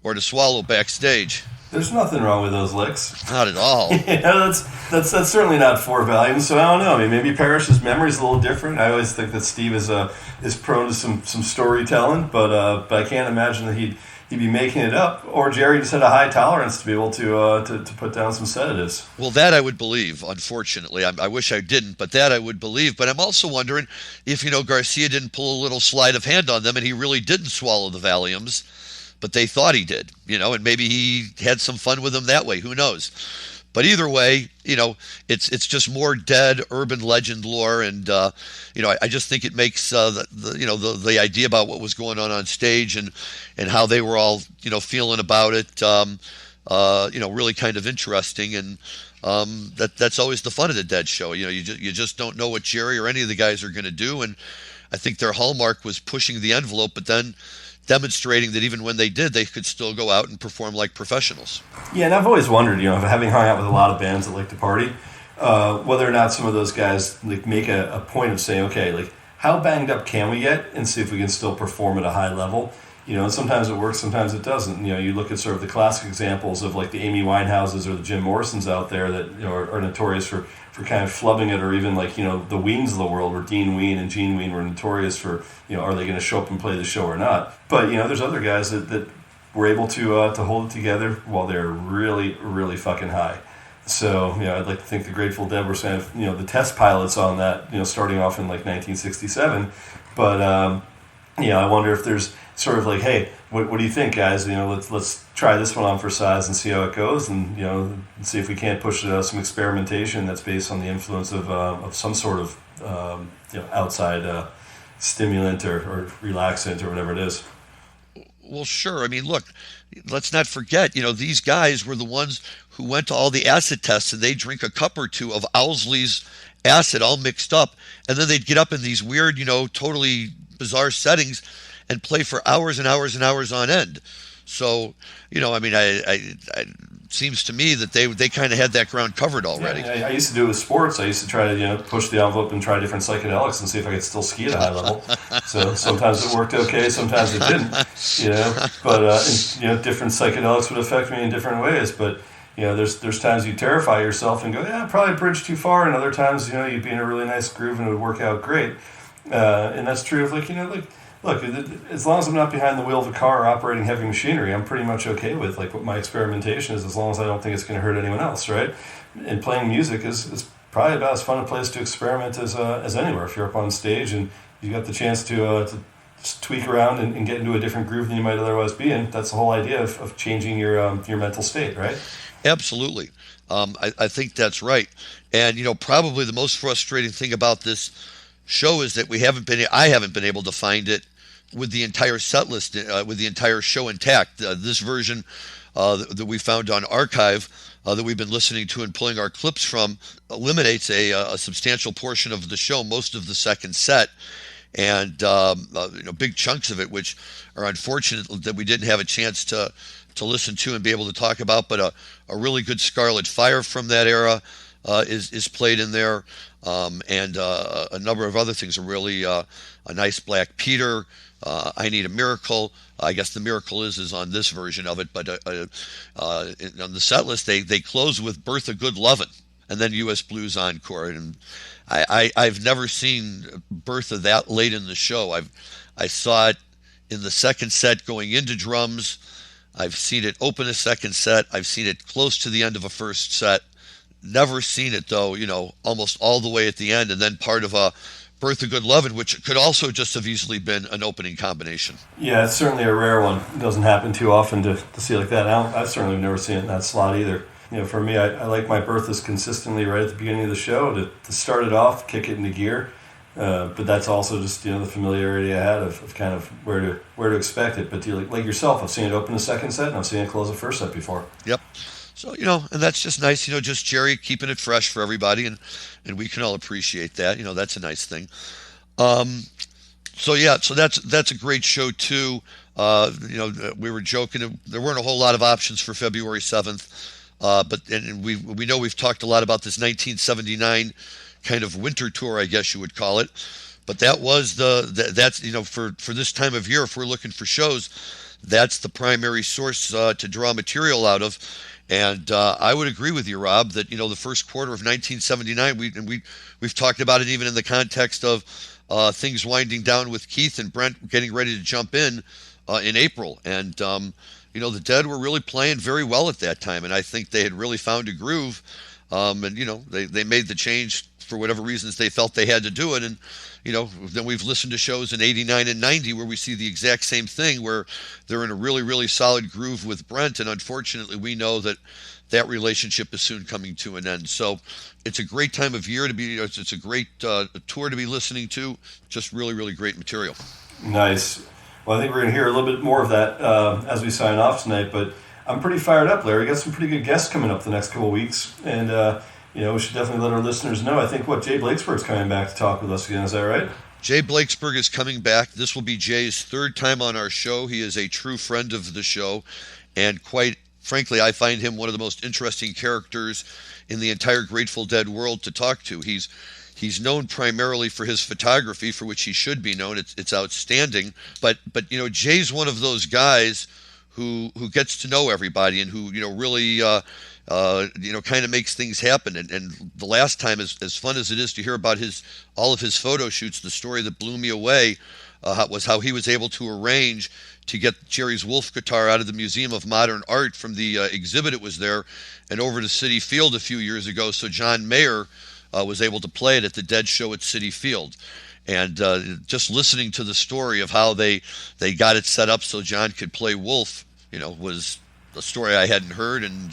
to swallow backstage. There's nothing wrong with those licks. Not at all. Yeah, that's certainly not 4 Valium. So I don't know. I mean, maybe Parrish's memory is a little different. I always think that Steve is prone to some storytelling, but I can't imagine that he'd be making it up, or Jerry just had a high tolerance to be able to put down some sedatives. Well, that I would believe, unfortunately. I wish I didn't, but that I would believe. But I'm also wondering if, Garcia didn't pull a little sleight of hand on them and he really didn't swallow the Valiums, but they thought he did, and maybe he had some fun with them that way. Who knows? But either way, it's just more Dead urban legend lore, and I just think it makes the idea about what was going on stage and how they were all feeling about it, really kind of interesting, and that's always the fun of the Dead show. You just don't know what Jerry or any of the guys are going to do, and I think their hallmark was pushing the envelope, but then demonstrating that even when they did, they could still go out and perform like professionals. Yeah, and I've always wondered, having hung out with a lot of bands that like to party, whether or not some of those guys make a point of saying, okay, like, how banged up can we get, and see if we can still perform at a high level. And sometimes it works, sometimes it doesn't. You look at sort of the classic examples of like the Amy Winehouses or the Jim Morrisons out there that are notorious for kind of flubbing it, or even like the Weens of the world, where Dean Ween and Gene Ween were notorious for are they going to show up and play the show or not. But there's other guys that were able to hold it together while they're really, really fucking high. So I'd like to think the Grateful Dead were kind of the test pilots on that, starting off in like 1967. But I wonder if there's sort of like, hey, what do you think, guys? Let's try this one on for size and see how it goes, and see if we can't push some experimentation that's based on the influence of some sort of outside stimulant or relaxant or whatever it is. Well, sure. I mean, look, let's not forget, these guys were the ones who went to all the acid tests, and they drink a cup or two of Owsley's acid all mixed up, and then they'd get up in these weird, totally bizarre settings and play for hours and hours and hours on end. So, it seems to me that they kind of had that ground covered already. Yeah, I used to do it with sports. I used to try to push the envelope and try different psychedelics and see if I could still ski at a high level. So sometimes it worked okay, sometimes it didn't. But different psychedelics would affect me in different ways. But there's times you terrify yourself and go, yeah, probably bridge too far, and other times you'd be in a really nice groove and it would work out great. And that's true of look, as long as I'm not behind the wheel of a car or operating heavy machinery, I'm pretty much okay with what my experimentation is, as long as I don't think it's going to hurt anyone else, right? And playing music is probably about as fun a place to experiment as anywhere. If you're up on stage and you got the chance to tweak around and get into a different groove than you might otherwise be in, that's the whole idea of changing your mental state, right? Absolutely. I think that's right. And, probably the most frustrating thing about this show is that I haven't been able to find it with the entire set list, with the entire show intact. This version that we found on Archive, that we've been listening to and pulling our clips from, eliminates a substantial portion of the show, most of the second set, and big chunks of it, which are unfortunate that we didn't have a chance to listen to and be able to talk about. But a really good Scarlet Fire from that era is played in there, and a number of other things are really a nice Black Peter. I Need a Miracle. I guess the Miracle is on this version of it, but on the set list they close with Bertha Good Lovin', and then U.S. Blues Encore. And I've never seen Bertha that late in the show. I saw it in the second set going into drums. I've seen it open a second set. I've seen it close to the end of a first set. Never seen it, though, almost all the way at the end, and then part of a Birth of Good Lovin', which could also just have easily been an opening combination. Yeah, it's certainly a rare one. It doesn't happen too often to see it like that. I've certainly never seen it in that slot either. For me, I like my Berthas consistently right at the beginning of the show to start it off, kick it into gear. But that's also just the familiarity I had of kind of where to expect it. But like yourself, I've seen it open the second set and I've seen it close the first set before. Yep. So and that's just nice. Just Jerry keeping it fresh for everybody, and we can all appreciate that. That's a nice thing. So that's a great show too. We were joking. There weren't a whole lot of options for February 7th. But we know we've talked a lot about this 1979 kind of winter tour, I guess you would call it. But that was that's for this time of year, if we're looking for shows, that's the primary source to draw material out of. And I would agree with you, Rob, that the first quarter of 1979, we've talked about it even in the context of things winding down with Keith and Brent getting ready to jump in April, and the Dead were really playing very well at that time, and I think they had really found a groove. And they made the change for whatever reasons they felt they had to do it, and then we've listened to shows in 89 and 90 where we see the exact same thing, where they're in a really, really solid groove with Brent, and unfortunately we know that relationship is soon coming to an end. So it's a great time of year to be, it's a great tour to be listening to, just really, really great material. Nice. Well, I think we're going to hear a little bit more of that as we sign off tonight, but I'm pretty fired up, Larry. We got some pretty good guests coming up the next couple of weeks, and we should definitely let our listeners know. I think Jay Blakesberg's coming back to talk with us again. Is that right? Jay Blakesberg is coming back. This will be Jay's third time on our show. He is a true friend of the show, and quite frankly, I find him one of the most interesting characters in the entire Grateful Dead world to talk to. He's known primarily for his photography, for which he should be known. It's outstanding. But Jay's one of those guys who gets to know everybody, and who really kind of makes things happen. And the last time, as fun as it is to hear about all of his photo shoots, the story that blew me away was how he was able to arrange to get Jerry's Wolf guitar out of the Museum of Modern Art from the exhibit it was there, and over to Citi Field a few years ago, so John Mayer was able to play it at the Dead show at Citi Field. And just listening to the story of how they got it set up so John could play Wolf, was a story I hadn't heard. And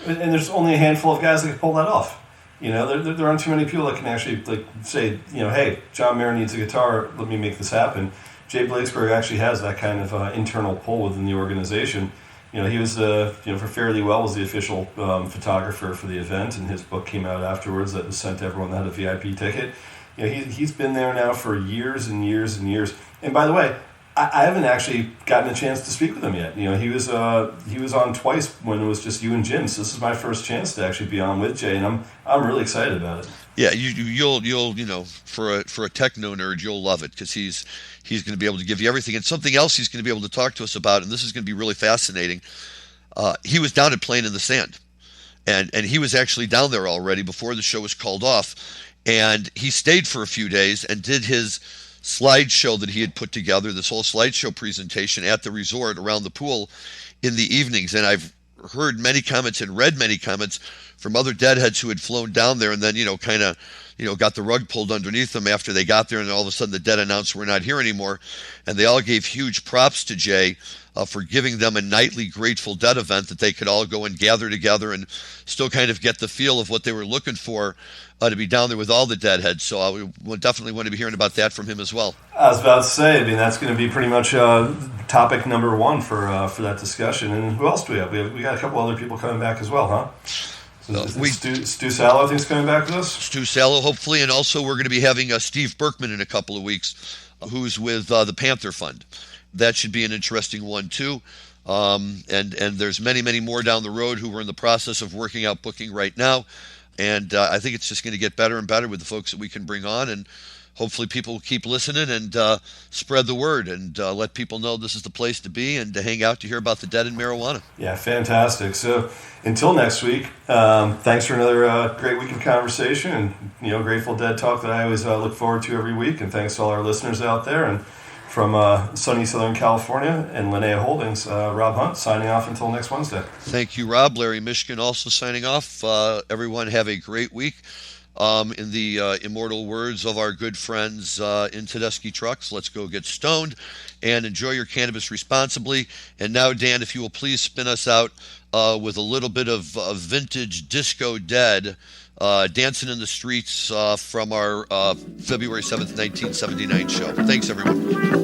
there's only a handful of guys that can pull that off. There aren't too many people that can actually say, hey, John Mayer needs a guitar, let me make this happen. Jay Blakesberg actually has that kind of internal pull within the organization. He was, for Fairly Well, was the official photographer for the event, and his book came out afterwards that was sent to everyone that had a VIP ticket. He's been there now for years and years and years. And by the way, I haven't actually gotten a chance to speak with him yet. He was on twice when it was just you and Jim. So this is my first chance to actually be on with Jay, and I'm really excited about it. Yeah, you'll for a techno nerd, you'll love it, because he's going to be able to give you everything. And something else he's going to be able to talk to us about, and this is going to be really fascinating. He was down at Playing in the Sand, and he was actually down there already before the show was called off, and he stayed for a few days and did his slideshow that he had put together, this whole slideshow presentation at the resort around the pool in the evenings. And I've heard many comments and read many comments from other Deadheads who had flown down there and then, got the rug pulled underneath them after they got there, and all of a sudden the Dead announced we're not here anymore. And they all gave huge props to Jay for giving them a nightly Grateful Dead event that they could all go and gather together and still kind of get the feel of what they were looking for to be down there with all the Deadheads. So I will definitely want to be hearing about that from him as well. I was about to say, that's going to be pretty much topic number one for that discussion. And who else do we have? We got a couple other people coming back as well, huh? Stu Sallow, I think, is coming back with us. Stu Sallow, hopefully, and also we're going to be having Steve Berkman in a couple of weeks, who's with the Panther Fund. That should be an interesting one too. And there's many, many more down the road who are in the process of working out booking right now. And I think it's just going to get better and better with the folks that we can bring on, and hopefully people will keep listening and spread the word and let people know this is the place to be and to hang out to hear about the Dead and marijuana. Yeah, fantastic. So until next week, thanks for another great week of conversation and Grateful Dead talk that I always look forward to every week. And thanks to all our listeners out there. And From sunny Southern California and Linnea Holdings, Rob Hunt signing off until next Wednesday. Thank you, Rob. Larry Mishkin also signing off. Everyone have a great week. In the immortal words of our good friends in Tedeschi Trucks, let's go get stoned and enjoy your cannabis responsibly. And now, Dan, if you will please spin us out with a little bit of vintage Disco Dead, Dancing in the Streets from our February 7th, 1979 show. Thanks, everyone.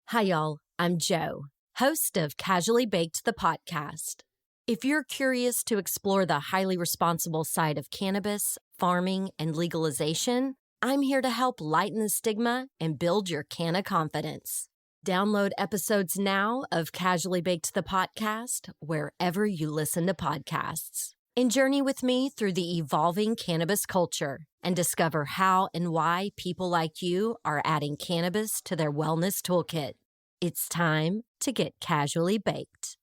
Hi, y'all. I'm Jo, host of Casually Baked the podcast. If you're curious to explore the highly responsible side of cannabis, farming, and legalization, I'm here to help lighten the stigma and build your canna confidence. Download episodes now of Casually Baked the podcast wherever you listen to podcasts. And journey with me through the evolving cannabis culture and discover how and why people like you are adding cannabis to their wellness toolkit. It's time to get casually baked.